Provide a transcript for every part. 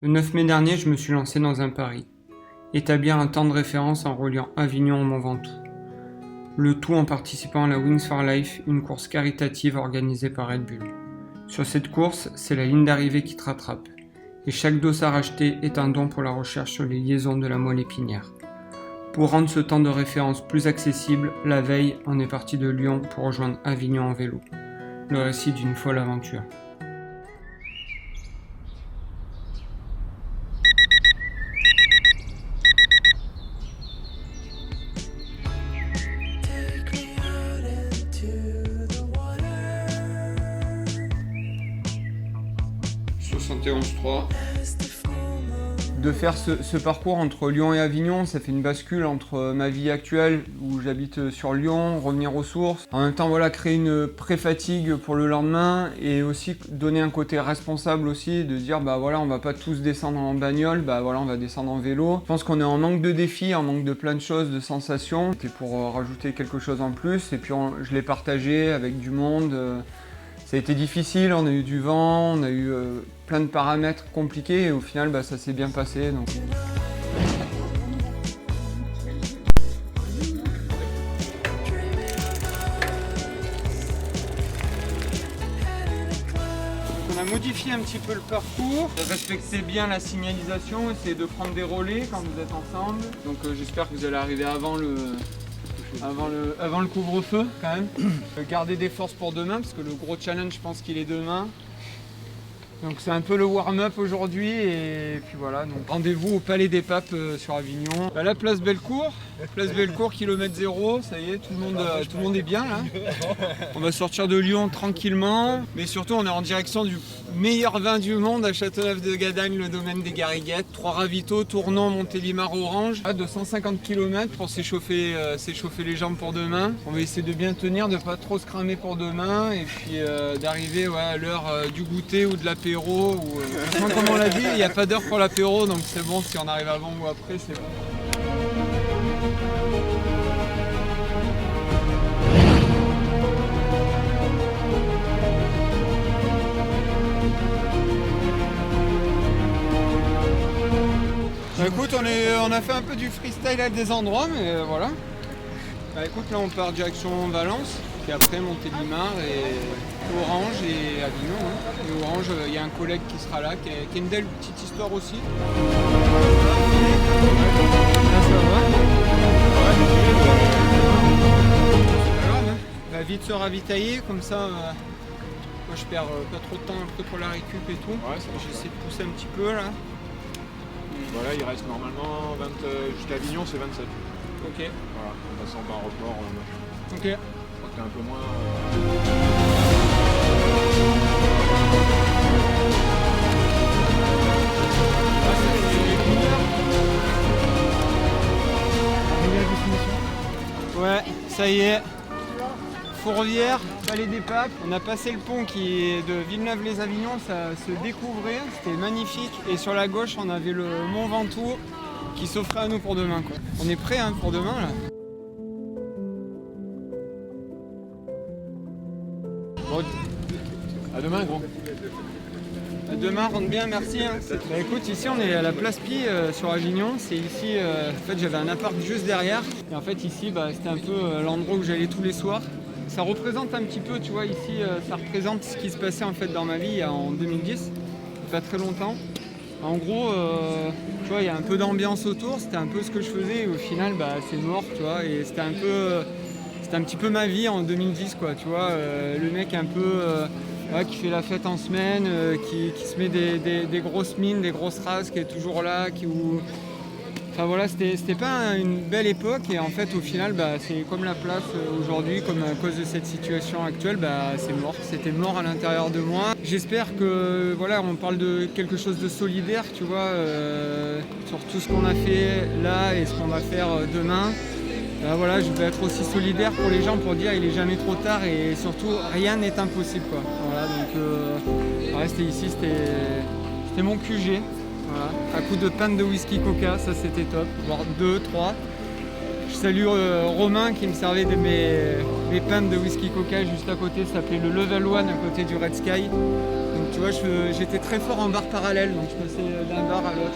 Le 9 mai dernier, je me suis lancé dans un pari. Établir un temps de référence en reliant Avignon au Mont Ventoux. Le tout en participant à la Wings for Life, une course caritative organisée par Red Bull. Sur cette course, c'est la ligne d'arrivée qui te rattrape. Et chaque dossard acheté est un don pour la recherche sur les liaisons de la moelle épinière. Pour rendre ce temps de référence plus accessible, la veille, on est parti de Lyon pour rejoindre Avignon en vélo. Le récit d'une folle aventure. De faire ce parcours entre Lyon et Avignon, ça fait une bascule entre ma vie actuelle où j'habite sur Lyon, revenir aux sources. En même temps, voilà, créer une pré-fatigue pour le lendemain et aussi donner un côté responsable aussi, de dire bah voilà, on va pas tous descendre en bagnole, bah voilà, on va descendre en vélo. Je pense qu'on est en manque de défis, en manque de plein de choses, de sensations. C'était pour rajouter quelque chose en plus et puis je l'ai partagé avec du monde. Ça a été difficile, on a eu du vent, on a eu plein de paramètres compliqués et au final ça s'est bien passé. Donc on a modifié un petit peu le parcours, respecter bien la signalisation, essayer de prendre des relais quand vous êtes ensemble. Donc j'espère que vous allez arriver avant le couvre-feu quand même. Garder des forces pour demain parce que le gros challenge je pense qu'il est demain. Donc c'est un peu le warm-up aujourd'hui et puis voilà, donc rendez-vous au Palais des Papes sur Avignon. La place Bellecour, kilomètre 0, ça y est, tout le monde est bien là. On va sortir de Lyon tranquillement, mais surtout on est en direction du meilleur vin du monde à Châteauneuf-de-Gadagne, le domaine des Garriguettes. 3 ravitaux, Tournon, Montélimar, Orange. À 250 km pour s'échauffer les jambes pour demain. On va essayer de bien tenir, de pas trop se cramer pour demain et puis d'arriver à l'heure du goûter ou de l'apéro. Comme on l'a dit, il n'y a pas d'heure pour l'apéro, donc c'est bon, si on arrive avant ou après, c'est bon. Bah écoute, on a fait un peu du freestyle à des endroits, mais voilà. Bah écoute, là on part direction Valence, puis après Montélimar et Orange et Avignon. Hein. Et Orange, il y a un collègue qui sera là, qui a une belle petite histoire aussi. Là ça va. C'est pas grave, hein. Va vite se ravitailler, comme ça moi je perds pas trop de temps après pour la récup et tout. Ouais, j'essaie de pousser un petit peu là. Voilà, il reste normalement jusqu'à Avignon, c'est 27. Ok. Voilà, en passant par report. Ok. Je crois que t'es un peu moins. Ouais, ça y est. Fourvière, Palais des Papes. On a passé le pont qui est de Villeneuve-les-Avignon, ça se découvrait, c'était magnifique. Et sur la gauche, on avait le Mont Ventoux qui s'offrait à nous pour demain, quoi. On est prêts pour demain là. Bon, à demain, gros. À demain, rentre bien, merci. Hein. Bah écoute, ici on est à la place Pie sur Avignon. C'est ici, en fait j'avais un appart juste derrière. Et en fait ici, c'était un peu l'endroit où j'allais tous les soirs. Ça représente un petit peu, tu vois, ici, ça représente ce qui se passait en fait dans ma vie en 2010, pas très longtemps. En gros, tu vois, il y a un peu d'ambiance autour, c'était un peu ce que je faisais et au final, c'est mort, tu vois, et c'était un petit peu ma vie en 2010, quoi, tu vois, le mec un peu qui fait la fête en semaine, qui se met des grosses mines, des grosses races, qui est toujours là, Enfin voilà, c'était pas une belle époque et en fait au final c'est comme la place aujourd'hui, comme à cause de cette situation actuelle, c'est mort, c'était mort à l'intérieur de moi. J'espère que voilà, on parle de quelque chose de solidaire, tu vois, sur tout ce qu'on a fait là et ce qu'on va faire demain. Voilà, je vais être aussi solidaire pour les gens pour dire il est jamais trop tard et surtout rien n'est impossible, quoi. Voilà, donc rester ici, c'était mon QG. Voilà, à coup de pinte de whisky coca, ça c'était top, voire 2, 3. Je salue Romain qui me servait mes pintes de whisky coca juste à côté, ça s'appelait le Level 1 à côté du Red Sky. Donc tu vois, j'étais très fort en bar parallèle, donc je passais d'un bar à l'autre.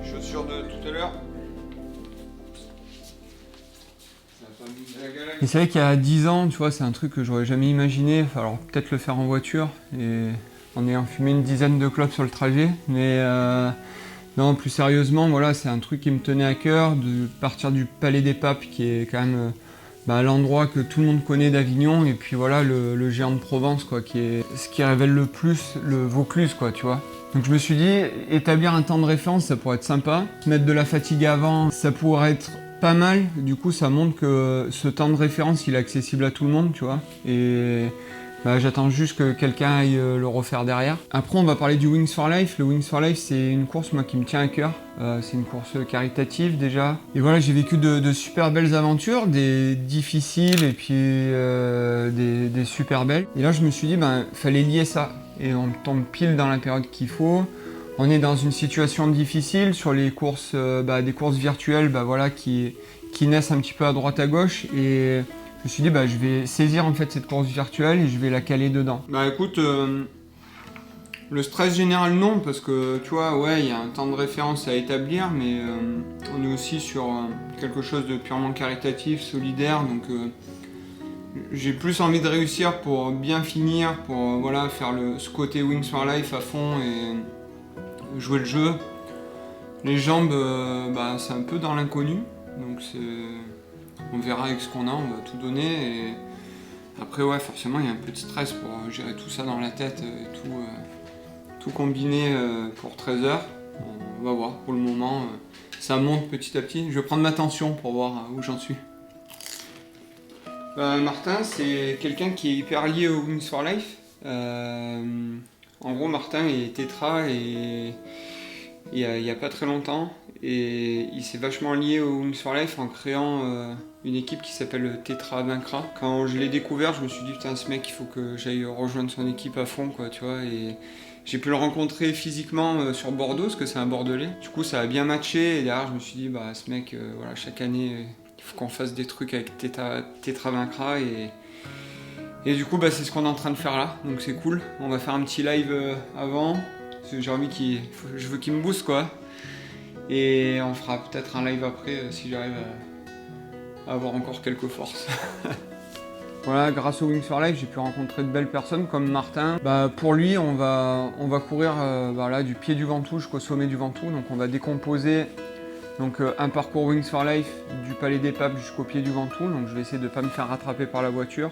Chaussures de tout à l'heure. Et c'est vrai qu'il y a 10 ans, tu vois, c'est un truc que j'aurais jamais imaginé. Alors peut-être le faire en voiture et en ayant fumé une dizaine de clopes sur le trajet. Mais non, plus sérieusement, voilà, c'est un truc qui me tenait à cœur de partir du Palais des Papes, qui est quand même l'endroit que tout le monde connaît d'Avignon. Et puis voilà, le géant de Provence, quoi, qui est ce qui révèle le plus le Vaucluse, quoi, tu vois. Donc je me suis dit, établir un temps de référence, ça pourrait être sympa. Mettre de la fatigue avant, ça pourrait être pas mal. Du coup, ça montre que ce temps de référence, il est accessible à tout le monde, tu vois. Et j'attends juste que quelqu'un aille le refaire derrière. Après, on va parler du Wings for Life. Le Wings for Life, c'est une course, moi, qui me tient à cœur. C'est une course caritative, déjà. Et voilà, j'ai vécu de super belles aventures, des difficiles et puis des super belles. Et là, je me suis dit, fallait lier ça. Et on tombe pile dans la période qu'il faut. On est dans une situation difficile sur les courses, des courses virtuelles voilà, qui naissent un petit peu à droite à gauche. Et je me suis dit, je vais saisir en fait cette course virtuelle et je vais la caler dedans. Écoute, le stress général non, parce que tu vois, ouais, il y a un temps de référence à établir, mais on est aussi sur quelque chose de purement caritatif, solidaire. Donc j'ai plus envie de réussir pour bien finir, pour voilà, faire ce côté Wings for Life à fond et jouer le jeu. Les jambes, c'est un peu dans l'inconnu, donc on verra avec ce qu'on a, on va tout donner. Et après, ouais, forcément, il y a un peu de stress pour gérer tout ça dans la tête, et tout combiner pour 13 heures. On va voir, pour le moment, ça monte petit à petit. Je vais prendre ma tension pour voir où j'en suis. Martin, c'est quelqu'un qui est hyper lié au Wings for Life. En gros, Martin est tétra et il y a pas très longtemps, et il s'est vachement lié au Wings for Life en créant une équipe qui s'appelle Tétra Vaincra. Quand je l'ai découvert, je me suis dit putain, ce mec, il faut que j'aille rejoindre son équipe à fond, quoi, tu vois. Et j'ai pu le rencontrer physiquement sur Bordeaux, parce que c'est un Bordelais. Du coup, ça a bien matché, et derrière, je me suis dit ce mec, voilà, chaque année, il faut qu'on fasse des trucs avec Tétra Vaincra. Et du coup, c'est ce qu'on est en train de faire là, donc c'est cool. On va faire un petit live avant, parce que j'ai envie je veux qu'il me booste, quoi. Et on fera peut-être un live après si j'arrive à avoir encore quelques forces. Voilà, grâce au Wings for Life, j'ai pu rencontrer de belles personnes comme Martin. Pour lui, on va courir là, du pied du Ventoux jusqu'au sommet du Ventoux, donc on va décomposer un parcours Wings for Life du Palais des Papes jusqu'au pied du Ventoux. Donc je vais essayer de ne pas me faire rattraper par la voiture.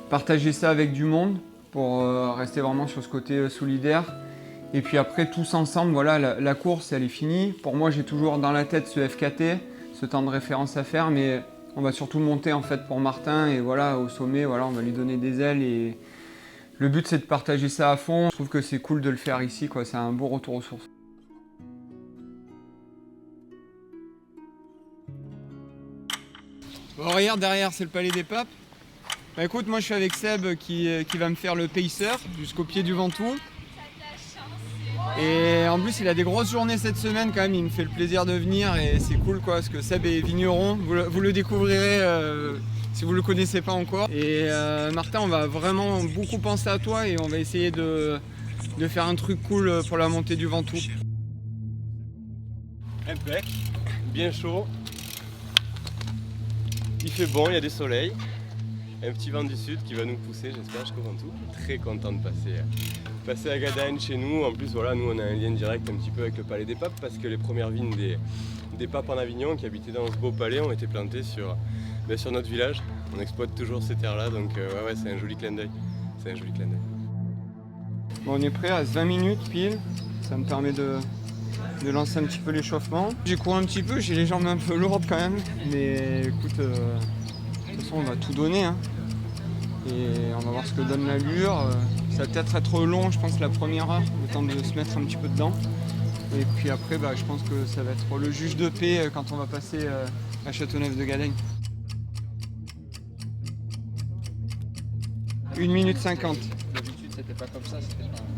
Partager ça avec du monde pour rester vraiment sur ce côté solidaire. Et puis après, tous ensemble, voilà, la course, elle est finie. Pour moi, j'ai toujours dans la tête ce FKT, ce temps de référence à faire, mais on va surtout monter en fait pour Martin. Et voilà, au sommet, voilà, on va lui donner des ailes. Et le but, c'est de partager ça à fond. Je trouve que c'est cool de le faire ici, quoi. C'est un beau retour aux sources. Bon, regarde, derrière, c'est le Palais des Papes. Écoute, moi je suis avec Seb qui va me faire le pacer jusqu'au pied du Ventoux. Et en plus il a des grosses journées cette semaine quand même, il me fait le plaisir de venir et c'est cool, quoi, parce que Seb est vigneron, vous le découvrirez si vous ne le connaissez pas encore. Et Martin, on va vraiment beaucoup penser à toi et on va essayer de faire un truc cool pour la montée du Ventoux. Impec, bien chaud, il fait bon, il y a du soleil. Un petit vent du sud qui va nous pousser, j'espère, jusqu'au Ventoux. Très content de passer à Gadagne chez nous. En plus, voilà, nous on a un lien direct un petit peu avec le Palais des Papes parce que les premières vignes des Papes en Avignon qui habitaient dans ce beau palais ont été plantées sur notre village. On exploite toujours ces terres-là, donc ouais, c'est un joli clin d'œil. C'est un joli clin d'œil. Bon, on est prêt à 20 minutes pile, ça me permet de lancer un petit peu l'échauffement. J'ai couru un petit peu, j'ai les jambes un peu lourdes quand même, mais écoute, de toute façon on va tout donner, hein. Et on va voir ce que donne l'allure. Ça va peut-être être long, je pense, la première heure, le temps de se mettre un petit peu dedans. Et puis après, je pense que ça va être le juge de paix quand on va passer à Châteauneuf-de-Gadagne. 1 minute 50. D'habitude, c'était pas comme ça, c'était pas...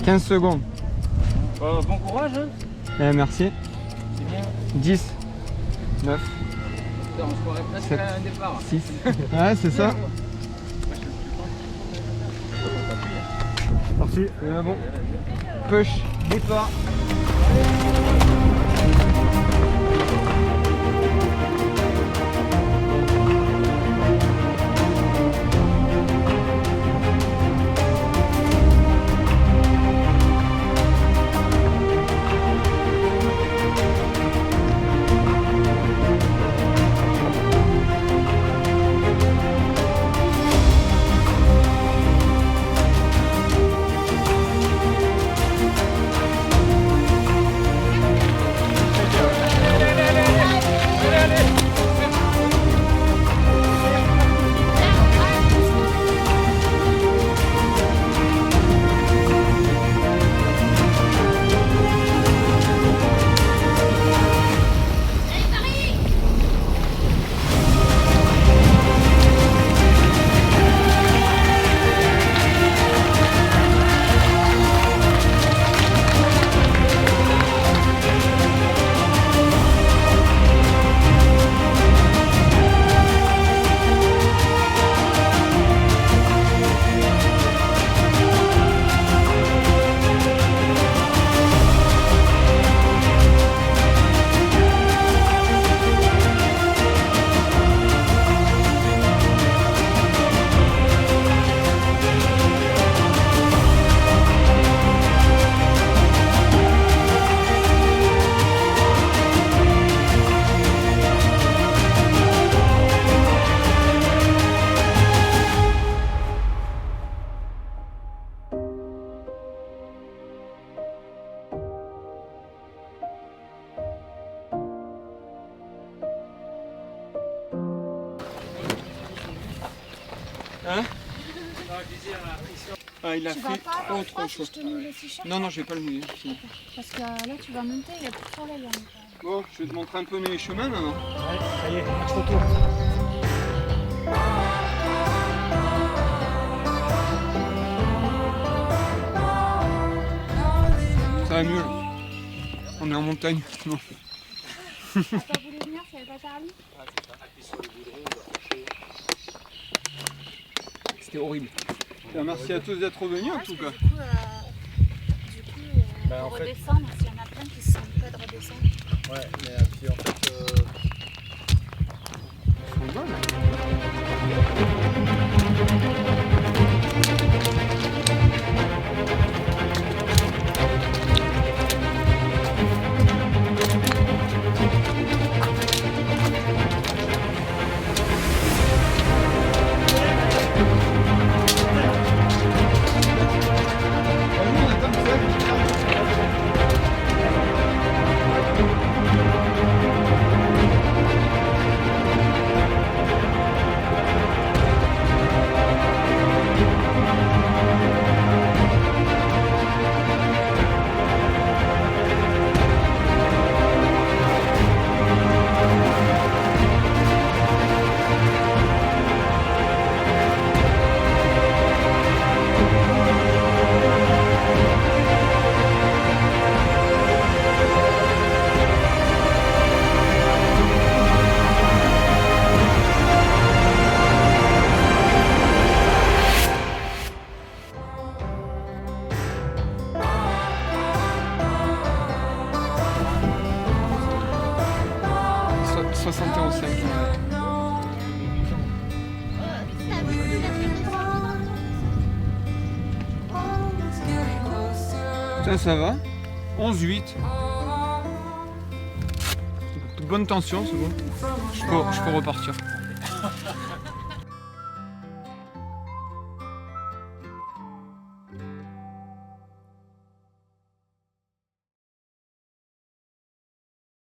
15 secondes. Bon courage. Hein. Eh, merci. C'est bien. 10, 9, On se croirait presque 7, à un départ. 6. Ouais, c'est ça. Merci. Bon. Push, départ. Hein? Ah, il a Tu fait vas pas avoir trop froid chaud. si je te mets le t-shirt? Non, non, je vais pas le mouiller. sinon. Parce que là, tu vas monter, il y a plus de soleil. Hein. Bon, je vais te montrer un peu mes chemins maintenant. Ouais, ça y est, match retour. Ça va mieux là. On est en montagne. Non. T'as pas voulu venir, je savais pas Charlie. C'était horrible. Merci à tous d'être venus en tout cas. Du coup, Bah, en pour fait- redescendre, s'il y en a plein qui se sentent pas de redescendre. Ouais, mais puis en fait. Ils sont bonnes. Ça va. 11-8. Bonne tension, c'est bon. Je peux repartir.